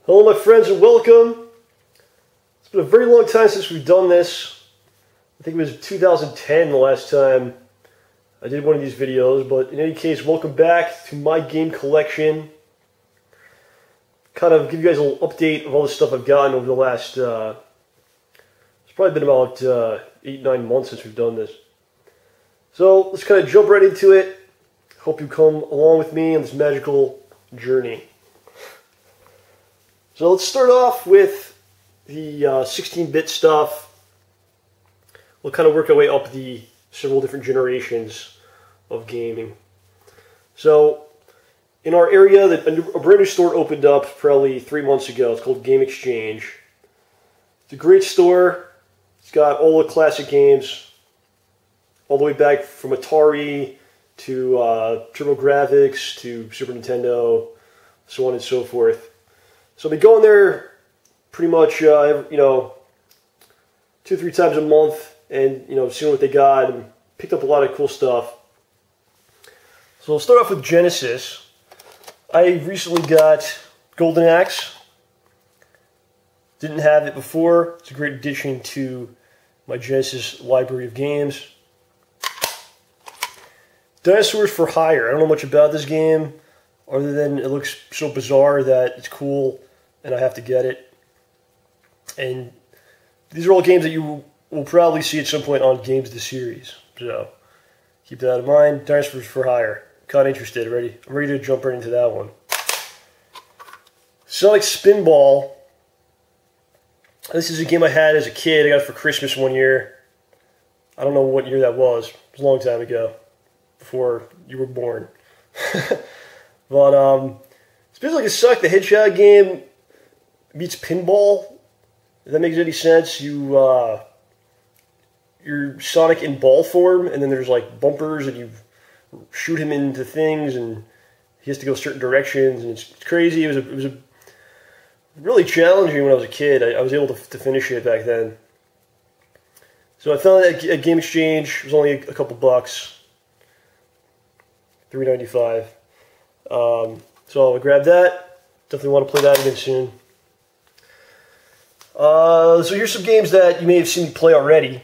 Hello my friends and welcome. It's been a very long time since we've done this. I think it was 2010 the last time I did one of these videos, but in any case, welcome back to my game collection. Kind of give you guys a little update of all the stuff I've gotten over the last, it's probably been about 8-9 months since we've done this. So let's kind of jump right into it. Hope you come along with me on this magical journey. So let's start off with the 16-bit stuff. We'll kind of work our way up the several different generations of gaming. So in our area, a brand new store opened up probably 3 months ago. It's called Game Exchange. It's a great store. It's got all the classic games, all the way back from Atari to TurboGrafx to Super Nintendo, so on and so forth. So I'll be going there pretty much, 2-3 times a month, and seeing what they got, and picked up a lot of cool stuff. So I'll start off with Genesis. I recently got Golden Axe. Didn't have it before. It's a great addition to my Genesis library of games. Dinosaurs for Hire. I don't know much about this game, other than it looks so bizarre that it's cool and I have to get it. And these are all games that you will probably see at some point on Games of the Series. So keep that in mind. Dinosaurs for Hire. Kind of interested. I'm ready to jump right into that one. Sonic Spinball. This is a game I had as a kid. I got it for Christmas one year. I don't know what year that was. It was a long time ago, before you were born. But it's basically like a Sonic the Hedgehog game meets pinball. If that makes any sense. You're Sonic in ball form, and then there's like bumpers, and you shoot him into things, and he has to go certain directions, and it's crazy. It was a really challenging when I was a kid. I was able to finish it back then. So I found it at Game Exchange. It was only a couple bucks, $3.95. So I grabbed that. Definitely want to play that again soon. So here's some games that you may have seen me play already,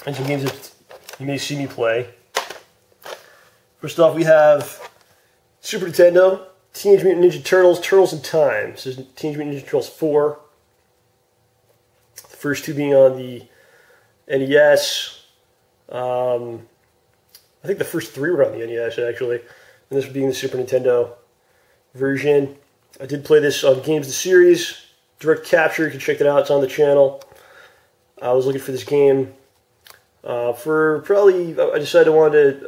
and some games that you may see me play. First off, we have Super Nintendo, Teenage Mutant Ninja Turtles, Turtles in Time. This is Teenage Mutant Ninja Turtles 4. The first two being on the NES. I think the first three were on the NES, actually. And this being the Super Nintendo version. I did play this on Games of the Series. Direct Capture, you can check that out. It's on the channel. I was looking for this game. For probably, I decided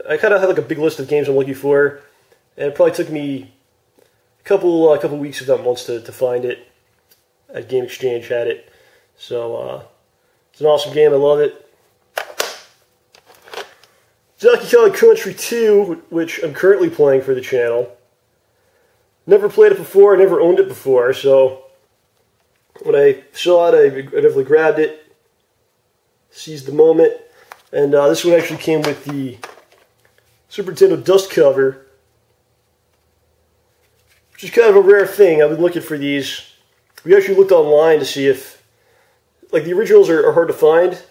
I kind of had like a big list of games I'm looking for. And it probably took me a couple weeks, if not months, to find it. At Game Exchange had it. So, it's an awesome game. I love it. Donkey Kong Country 2, which I'm currently playing for the channel. Never played it before, I never owned it before, so when I saw it, I definitely grabbed it, seized the moment, and this one actually came with the Super Nintendo dust cover, which is kind of a rare thing. I've been looking for these. We actually looked online to see if, like, the originals are hard to find.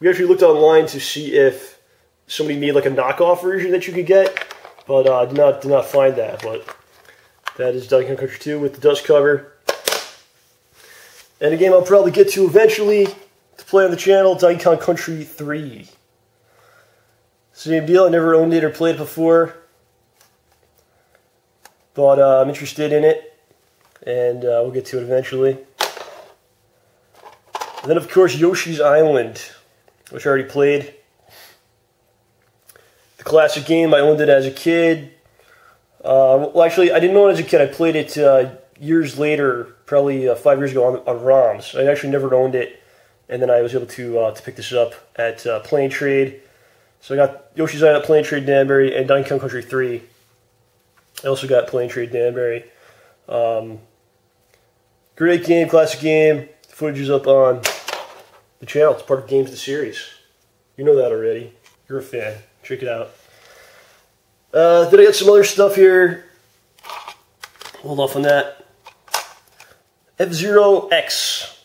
We actually looked online to see if somebody made like a knockoff version that you could get, but did not find that. But that is Donkey Kong Country 2 with the dust cover. And a game I'll probably get to eventually to play on the channel, Donkey Kong Country 3. Same deal, I never owned it or played it before, but I'm interested in it, and we'll get to it eventually. And then of course Yoshi's Island, which I already played. The classic game, I owned it as a kid. Well, actually, I didn't own it as a kid. I played it years later, probably 5 years ago on ROMs. I actually never owned it, and then I was able to pick this up at Play and Trade. So I got Yoshi's Island at Play and Trade Danbury, and Donkey Kong Country 3. I also got Play and Trade Danbury. Great game, classic game. The footage is up on the channel. It's part of Games of the Series. You know that already. You're a fan. Check it out. Then I got some other stuff here. Hold off on that. F-Zero X.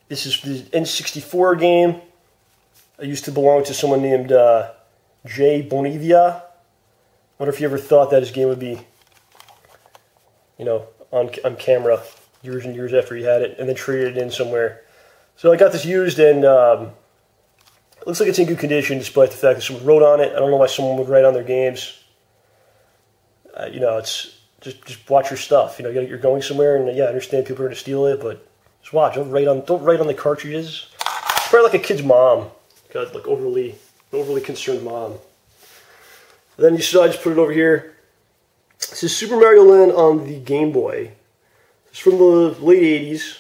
This is the N64 game. I used to belong to someone named Jay Bonivia. I wonder if you ever thought that his game would be, you know, on camera years and years after he had it, and then traded it in somewhere. So I got this used, and it looks like it's in good condition, despite the fact that someone wrote on it. I don't know why someone would write on their games. You know, it's just watch your stuff. You know, you're going somewhere, and yeah, I understand people are going to steal it, but just watch. Don't write on the cartridges. It's probably like a kid's mom. Got like overly concerned mom. And then I just put it over here. This is Super Mario Land on the Game Boy. It's from the late 80s.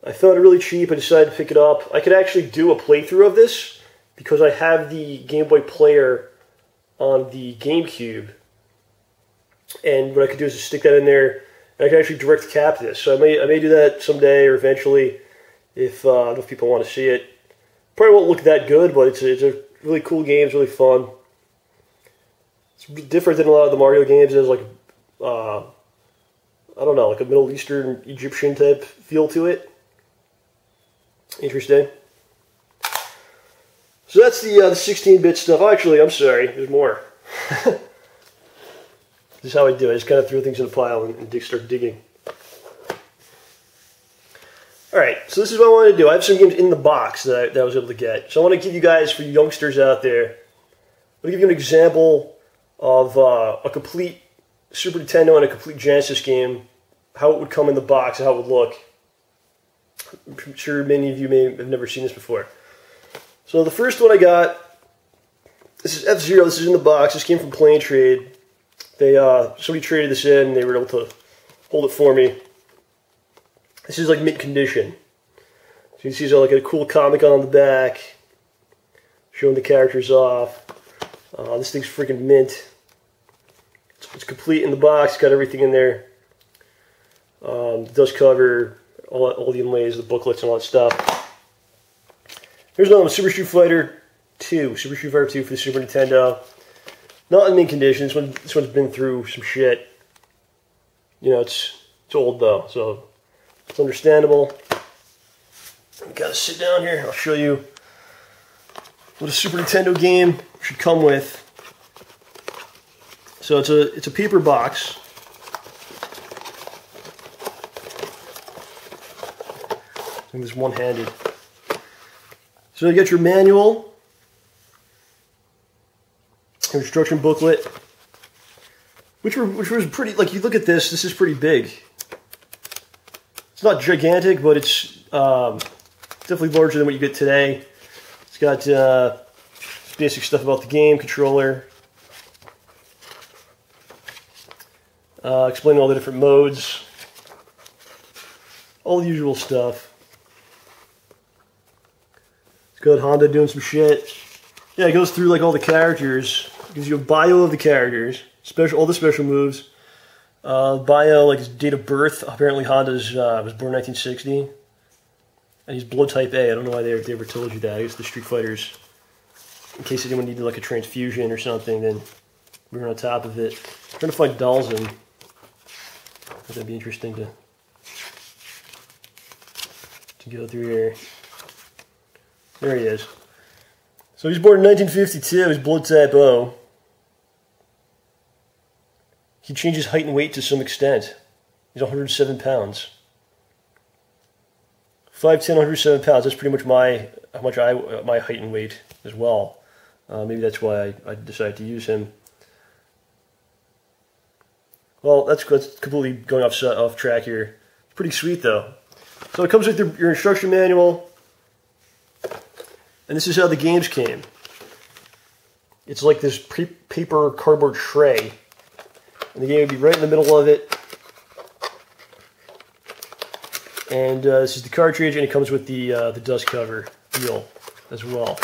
I found it really cheap. I decided to pick it up. I could actually do a playthrough of this because I have the Game Boy player on the GameCube. And what I could do is just stick that in there, and I can actually direct cap this. So I may do that someday or eventually if people want to see it. Probably won't look that good, but it's a really cool game. It's really fun. It's different than a lot of the Mario games. It has like I don't know, like a Middle Eastern Egyptian type feel to it. Interesting. So that's the 16-bit stuff. Oh, actually, I'm sorry. There's more. This is how I do it. I just kind of throw things in a pile and start digging. Alright, so this is what I want to do. I have some games in the box that I was able to get. So I want to give you guys, for you youngsters out there, I'm going to give you an example of a complete Super Nintendo and a complete Genesis game, how it would come in the box and how it would look. I'm sure many of you may have never seen this before. So the first one I got, this is F-Zero. This is in the box. This came from Plane Trade. Somebody traded this in, and they were able to hold it for me. This is like mint condition. So you can see there's like a cool comic on the back, showing the characters off. This thing's freaking mint. It's complete in the box. It's got everything in there. It does cover all the inlays, the booklets, and all that stuff. Here's another one, Super Street Fighter 2. Super Street Fighter 2 for the Super Nintendo. Not in mint condition. This one's been through some shit. You know, it's old though, so it's understandable. I've got to sit down here. I'll show you what a Super Nintendo game should come with. So it's a paper box. I think it's one-handed. So you get your manual, your instruction booklet, which was pretty. Like, you look at this. This is pretty big. It's not gigantic, but it's definitely larger than what you get today. It's got basic stuff about the game, controller, explaining all the different modes, all the usual stuff. It's got Honda doing some shit. Yeah, it goes through like all the characters. It gives you a bio of the characters, all the special moves. Bio, like his date of birth. Apparently Honda's was born 1960. And he's blood type A. I don't know why they ever told you that. I guess the Street Fighters, in case anyone needed like a transfusion or something, then we were on top of it. I'm trying to find Dalzin. That'd be interesting to go through here. There he is. So he's born in 1952. He's blood type O. He changes height and weight to some extent. He's 107 pounds. 5'10", 107 pounds. That's pretty much my height and weight as well. Maybe that's why I decided to use him. Well, that's completely going off track here. It's pretty sweet though. So it comes with your instruction manual, and this is how the games came. It's like this paper cardboard tray. And the game would be right in the middle of it. And this is the cartridge, and it comes with the dust cover deal as well.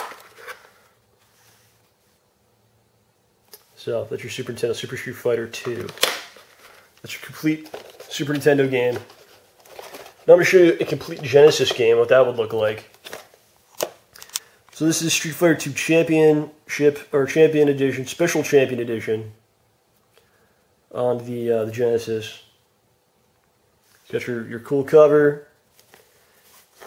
So that's your Super Nintendo, Super Street Fighter 2. That's your complete Super Nintendo game. Now I'm going to show you a complete Genesis game, what that would look like. So this is Street Fighter 2 Championship, or Champion Edition, Special Champion Edition on the Genesis. Got your cool cover.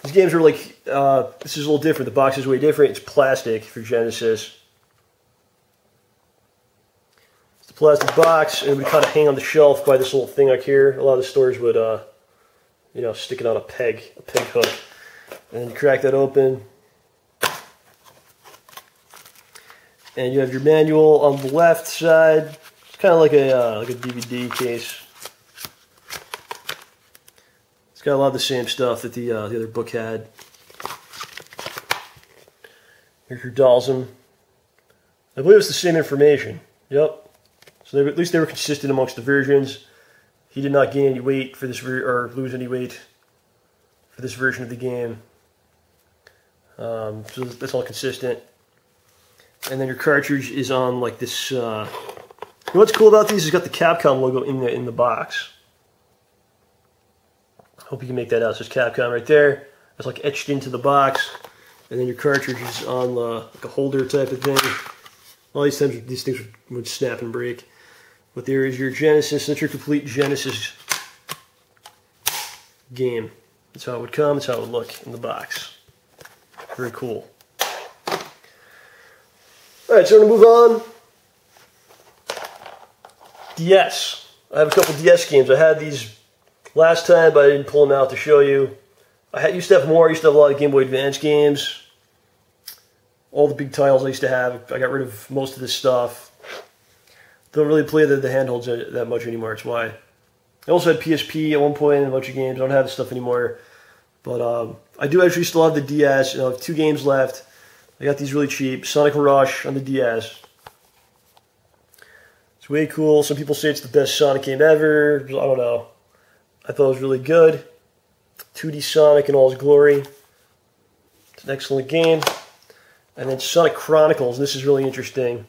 These games are like, this is a little different. The box is way different. It's plastic for Genesis. It's a plastic box, and it would kind of hang on the shelf by this little thing up here. A lot of the stores would, you know, stick it on a peg hook. And you crack that open. And you have your manual on the left side. It's kind of like a DVD case. It's got a lot of the same stuff that the other book had. Here's your Dalsum. I believe it's the same information. Yep. So at least they were consistent amongst the versions. He did not gain any weight for this or lose any weight for this version of the game. So that's all consistent. And then your cartridge is on like this. You know what's cool about these? It's got the Capcom logo in the box. Hope you can make that out. So it's Capcom right there. It's like etched into the box, and then your cartridge is on like a holder type of thing. All these times these things would snap and break. But there is your Genesis. That's your complete Genesis game. That's how it would come. That's how it would look in the box. Very cool. Alright, so we're going to move on. DS. I have a couple DS games. I had these last time, but I didn't pull them out to show you. I used to have more. I used to have a lot of Game Boy Advance games. All the big titles I used to have. I got rid of most of this stuff. Don't really play the handhelds that much anymore. That's why. I also had PSP at one point and a bunch of games. I don't have this stuff anymore. But I do actually still have the DS. I have 2 games left. I got these really cheap. Sonic Rush on the DS. It's way cool. Some people say it's the best Sonic game ever. I don't know. I thought it was really good. 2D Sonic in all his glory. It's an excellent game. And then Sonic Chronicles. This is really interesting.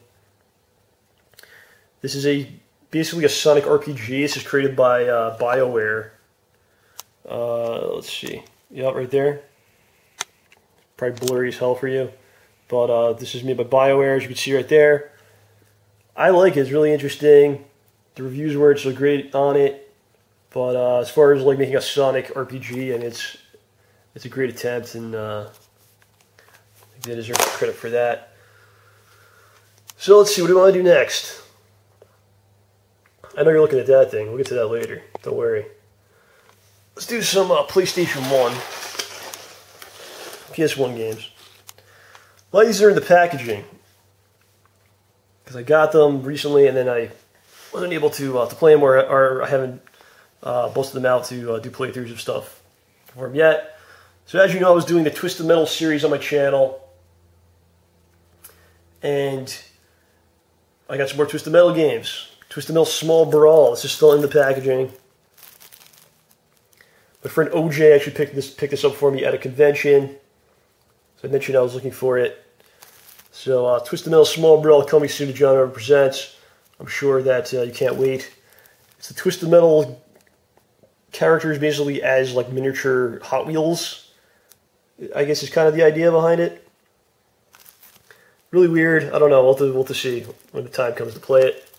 This is basically a Sonic RPG. This is created by BioWare. Let's see. Yep, right there. Probably blurry as hell for you. But this is made by BioWare, as you can see right there. I like it. It's really interesting. The reviews weren't so great on it. But as far as like making a Sonic RPG, and it's a great attempt, and I think they deserve credit for that. So let's see, what do we want to do next? I know you're looking at that thing. We'll get to that later. Don't worry. Let's do some PlayStation 1. PS1 games. A lot of these are in the packaging. Because I got them recently, and then I wasn't able to play them, or I haven't busted them out to do playthroughs of stuff for them yet. So as you know, I was doing the Twisted Metal series on my channel. And I got some more Twisted Metal games. Twisted Metal Small Brawl. This is still in the packaging. My friend OJ actually picked this up for me at a convention. So I mentioned I was looking for it. So Twisted Metal Small Brawl coming soon to John Rubber Presents. I'm sure that you can't wait. It's the Twisted Metal characters basically as like miniature Hot Wheels. I guess is kind of the idea behind it. Really weird. I don't know. We'll have to see when the time comes to play it.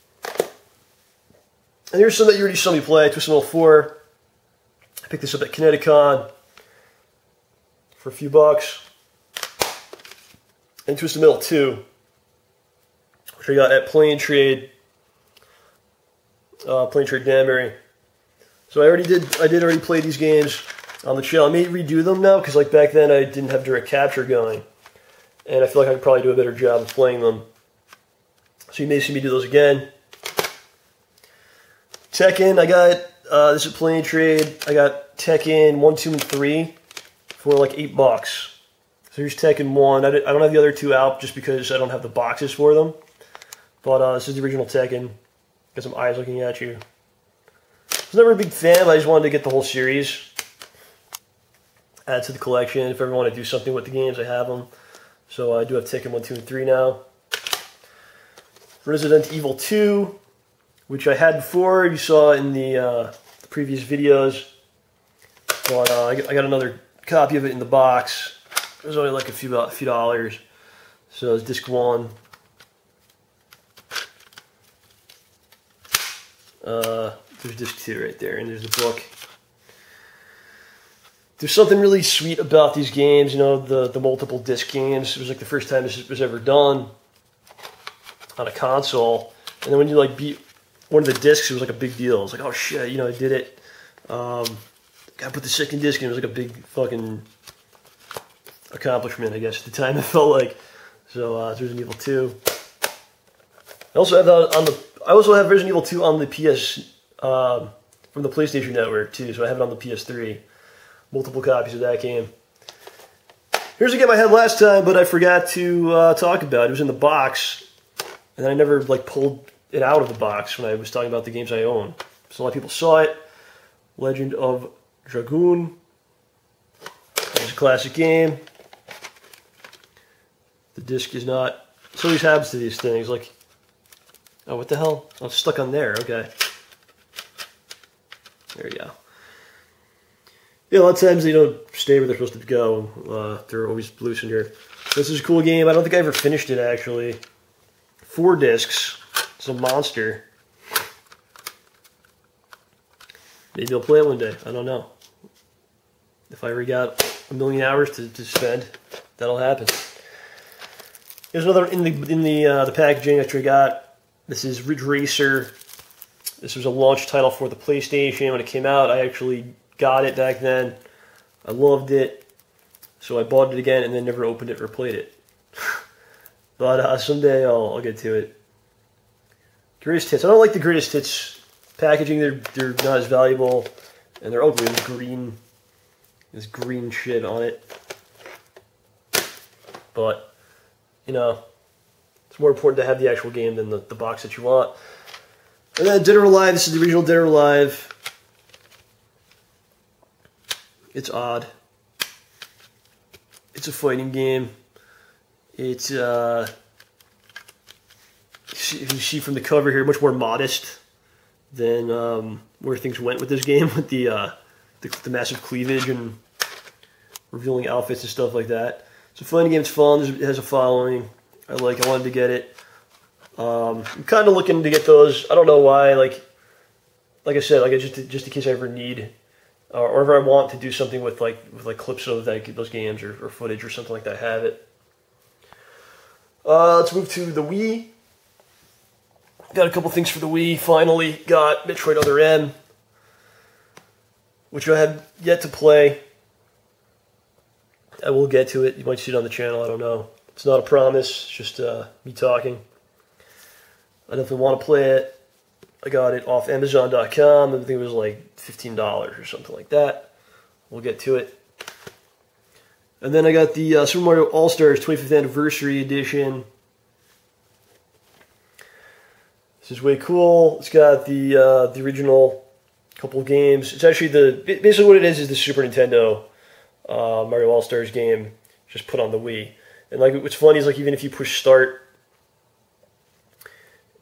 And here's some that you already saw me play. Twisted Metal 4. I picked this up at Kineticon for a few bucks. And Twisted Metal 2, which I got at Plane Trade Danbury. So I did already play these games on the channel. I may redo them now because like back then I didn't have direct capture going, and I feel like I could probably do a better job of playing them. So you may see me do those again. Tekken, I got this at Plane Trade. I got Tekken 1, 2, and 3 for like $8. So here's Tekken 1. I don't have the other 2 out just because I don't have the boxes for them. But this is the original Tekken. Got some eyes looking at you. I was never a big fan, but I just wanted to get the whole series. Add to the collection. If I ever want to do something with the games, I have them. So I do have Tekken 1, 2, and 3 now. Resident Evil 2, which I had before. You saw in the previous videos. But I got another copy of it in the box. It was only like a few dollars. So it's disc 1. There's disc 2 right there, and there's a book. there's something really sweet about these games, you know, the multiple disc games. It was like the first time this was ever done on a console. And then when you like beat one of the discs, it was like a big deal. It was like, oh shit, you know, I did it. I put the second disc in. It was like a big fucking accomplishment, I guess, at the time. It felt like. So it's Resident Evil 2. I also have that on the. I also have Resident Evil 2 on the PS from the PlayStation Network too. So I have it on the PS3. Multiple copies of that game. Here's a game I had last time, but I forgot to talk about. It was in the box, and then I never like pulled it out of the box when I was talking about the games I own. So a lot of people saw it. Legend of Dragoon. It's a classic game. The disc is not. So always happens to these things. Like, oh, what the hell? Oh, it's stuck on there. Okay. There you go. Yeah, a lot of times they don't stay where they're supposed to go. They're always loose in here. This is a cool game. I don't think I ever finished it, actually. 4 discs. It's a monster. Maybe I'll play it one day. I don't know. If I ever got a million hours to spend, that'll happen. There's another in the packaging that I got. This is Ridge Racer. This was a launch title for the PlayStation when it came out. I actually got it back then. I loved it, so I bought it again and then never opened it or played it. But someday I'll get to it. Greatest Hits. I don't like the Greatest Hits packaging. They're not as valuable, and they're ugly. There's green shit on it. But you know, it's more important to have the actual game than the box that you want. And then Dead or Alive. This is the original Dead or Alive. It's odd. It's a fighting game. It's, if you see from the cover here, much more modest than where things went with this game, with the massive cleavage and revealing outfits and stuff like that. It's a fighting game. It's fun. It has a following. I wanted to get it. I'm kind of looking to get those. I don't know why. Like I said, just in case I ever need. Or if I want to do something with like clips of those games or footage or something like that, I have it. Let's move to the Wii. Got a couple things for the Wii. Finally got Metroid Other M, which I have yet to play. I will get to it. You might see it on the channel. I don't know. It's not a promise. It's just me talking. I definitely want to play it. I got it off Amazon.com. I think it was like $15 or something like that. We'll get to it. And then I got the Super Mario All-Stars 25th Anniversary Edition. This is way cool. It's got the original couple of games. It's actually basically what it is the Super Nintendo Mario All-Stars game just put on the Wii. And like what's funny is like even if you push start,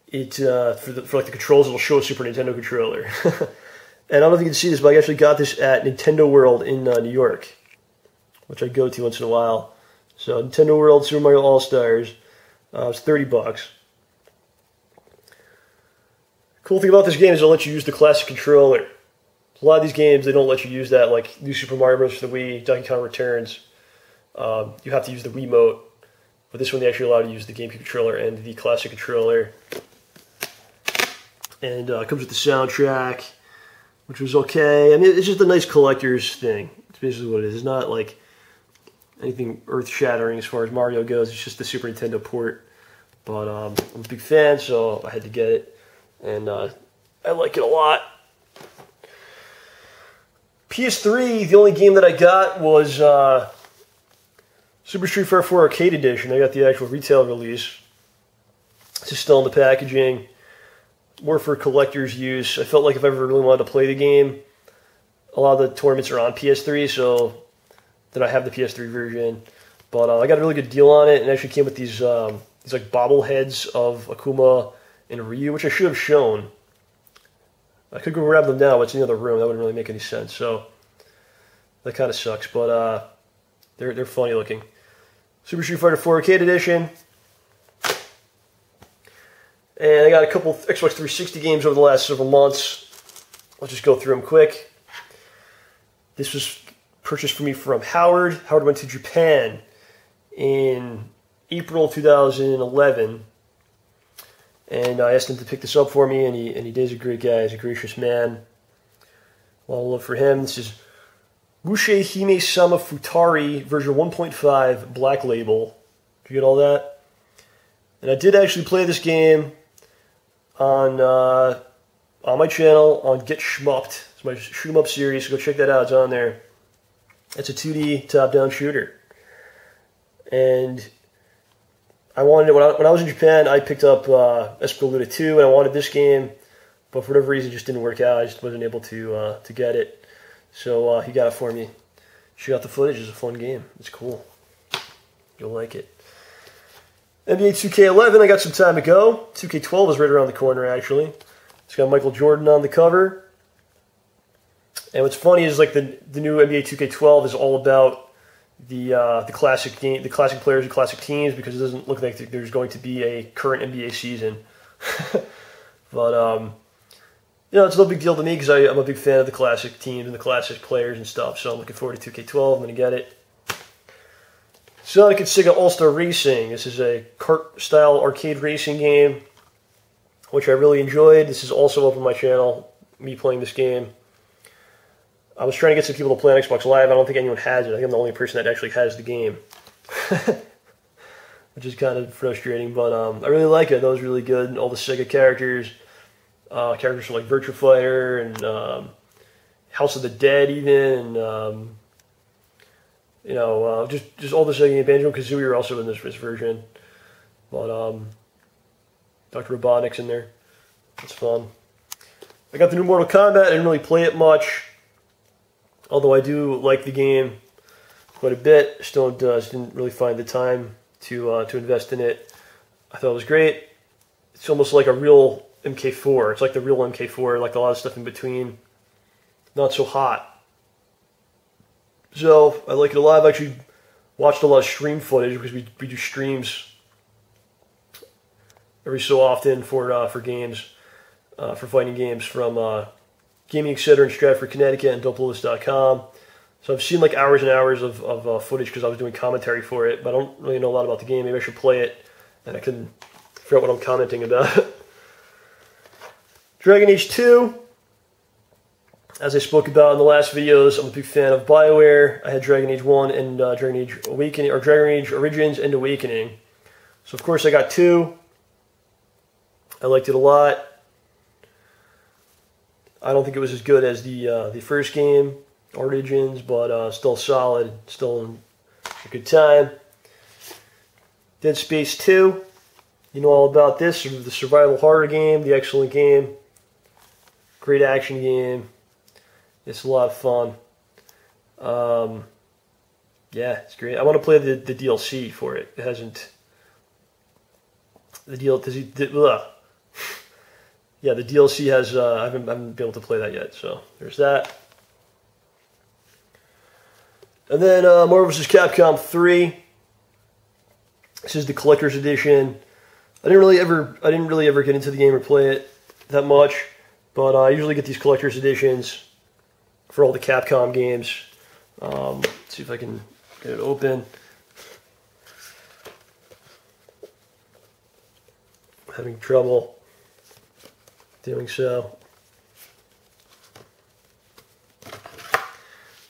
it for like the controls, it'll show a Super Nintendo controller. And I don't know if you can see this, but I actually got this at Nintendo World in New York, which I go to once in a while. So Nintendo World Super Mario All Stars, it's $30. Cool thing about this game is they'll let you use the classic controller. A lot of these games they don't let you use that, like New Super Mario Bros. For the Wii, Donkey Kong Returns. You have to use the Wiimote, but this one they actually allow you to use the GameCube controller and the classic controller. And it comes with the soundtrack, which was okay. I mean, it's just a nice collector's thing. It's basically what it is. It's not like anything earth-shattering as far as Mario goes. It's just the Super Nintendo port. But I'm a big fan, so I had to get it. And I like it a lot. PS3, the only game that I got was Super Street Fighter 4 Arcade Edition. I got the actual retail release. This is still in the packaging. More for collector's use. I felt like if I ever really wanted to play the game, a lot of the tournaments are on PS3, so then I have the PS3 version. But I got a really good deal on it, and it actually came with these like bobbleheads of Akuma and Ryu, which I should have shown. I could go grab them now, but it's in the other room. That wouldn't really make any sense. So that kind of sucks, but they're funny looking. Super Street Fighter 4 Arcade Edition. And I got a couple Xbox 360 games over the last several months. I'll just go through them quick. This was purchased for me from Howard. Howard went to Japan in April 2011, and I asked him to pick this up for me, and he is a great guy. He's a gracious man. A lot of love for him. This is Mushe Hime Sama Futari version 1.5 Black Label. Did you get all that? And I did actually play this game on my channel on Get Shmupped. It's my shoot 'em up series, so go check that out. It's on there. It's a 2D top-down shooter. And I wanted it when I was in Japan. I picked up Espeleta 2, and I wanted this game, but for whatever reason, it just didn't work out. I just wasn't able to get it. So he got it for me. Check out the footage. It's a fun game. It's cool. You'll like it. NBA 2K11, I got some time to go. 2K12 is right around the corner, actually. It's got Michael Jordan on the cover. And what's funny is like the new NBA 2K12 is all about the classic game, the classic players and classic teams, because it doesn't look like there's going to be a current NBA season. But you know, it's no big deal to me because I'm a big fan of the classic teams and the classic players and stuff. So I'm looking forward to 2K12. I'm going to get it. Sonic and Sega All-Star Racing. This is a kart-style arcade racing game, which I really enjoyed. This is also up on my channel, me playing this game. I was trying to get some people to play on Xbox Live. I don't think anyone has it. I think I'm the only person that actually has the game. Which is kind of frustrating, but I really like it. That was really good. All the Sega characters. Characters from like Virtua Fighter and House of the Dead even. And, you know, just all the Sega games. Banjo-Kazooie are also in this version. But Dr. Robotnik's in there. It's fun. I got the new Mortal Kombat. I didn't really play it much. Although I do like the game quite a bit. Still didn't really find the time to invest in it. I thought it was great. It's almost like a real MK4. It's like the real MK4, like a lot of stuff in between. Not so hot. So I like it a lot. I've actually watched a lot of stream footage because we do streams every so often for games, for fighting games from Gaming Etc. in Stratford, Connecticut, and Dopeless.com. So I've seen like hours and hours of footage because I was doing commentary for it, but I don't really know a lot about the game. Maybe I should play it, and I can figure out what I'm commenting about. Dragon Age 2. As I spoke about in the last videos, I'm a big fan of BioWare. I had Dragon Age 1 and Dragon Age Awakening, or Dragon Age Origins and Awakening. So of course I got 2. I liked it a lot. I don't think it was as good as the first game, Origins, but still solid, still a good time. Dead Space 2. You know all about this, the survival horror game, the excellent game. Great action game. It's a lot of fun. Yeah, it's great. I want to play the DLC for it. It hasn't. The DLC has. I haven't been able to play that yet. So there's that. And then Marvel vs. Capcom 3. This is the collector's edition. I didn't really ever get into the game or play it that much, but I usually get these collector's editions for all the Capcom games. Let's see if I can get it open. Having trouble doing so.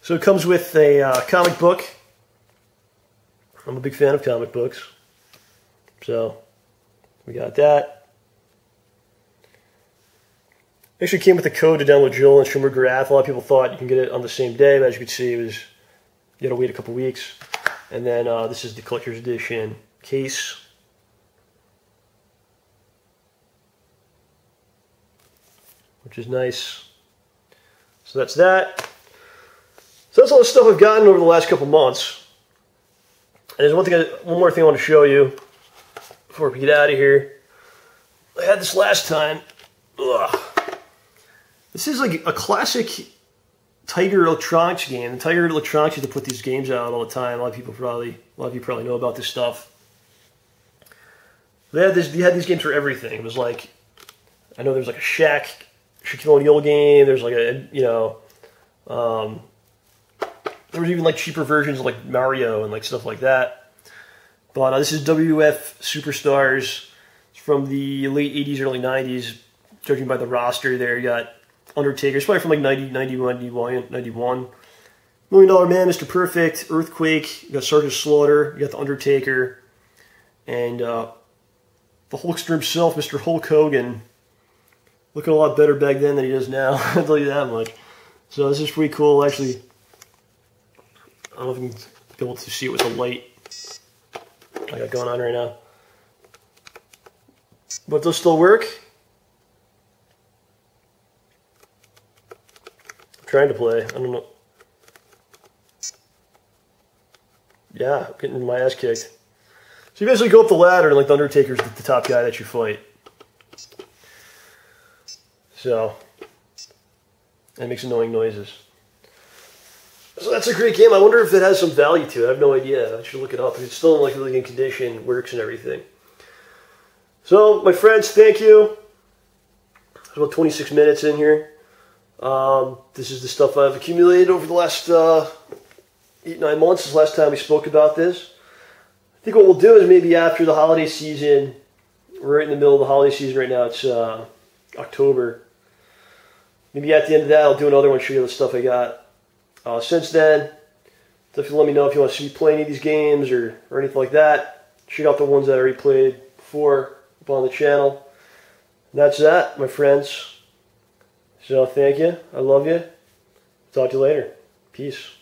So it comes with a comic book. I'm a big fan of comic books. So we got that. Actually came with a code to download Joel and Shimmer Graph. A lot of people thought you can get it on the same day, but as you can see, you gotta wait a couple weeks. And then this is the collector's edition case. Which is nice. So that's that. So that's all the stuff I've gotten over the last couple months. And there's one more thing I want to show you before we get out of here. I had this last time. Ugh. This is like a classic Tiger Electronics game. And Tiger Electronics used to put these games out all the time. A lot of you probably know about this stuff. They had these games for everything. It was like, I know there's like a Shaquille O'Neal game. There's like a There was even like cheaper versions of like Mario and like stuff like that. But this is WF Superstars. It's from the late 80s, early 90s. Judging by the roster there, you got Undertaker. It's probably from like 91. $1 Million Man, Mr. Perfect, Earthquake. You got Sergeant Slaughter. You got the Undertaker. And the Hulkster himself, Mr. Hulk Hogan. Looking a lot better back then than he does now. I'll tell you that much. So this is pretty cool. Actually, I don't know if you can be able to see it with the light I got going on right now. But does still work? I'm trying to play. I don't know. Yeah, I'm getting my ass kicked. So you basically go up the ladder and like the Undertaker's the top guy that you fight. So, and it makes annoying noises. So that's a great game. I wonder if it has some value to it. I have no idea. I should look it up. It's still in like really good condition, works and everything. So, my friends, thank you. There's about 26 minutes in here. This is the stuff I've accumulated over the last 8-9 months. Since last time we spoke about this. I think what we'll do is maybe after the holiday season, we're right in the middle of the holiday season right now. It's October. Maybe at the end of that, I'll do another one, show you the stuff I got. Since then, definitely let me know if you want to see me play any of these games or anything like that. Check out the ones that I already played before up on the channel. And that's that, my friends. So thank you. I love you. Talk to you later. Peace.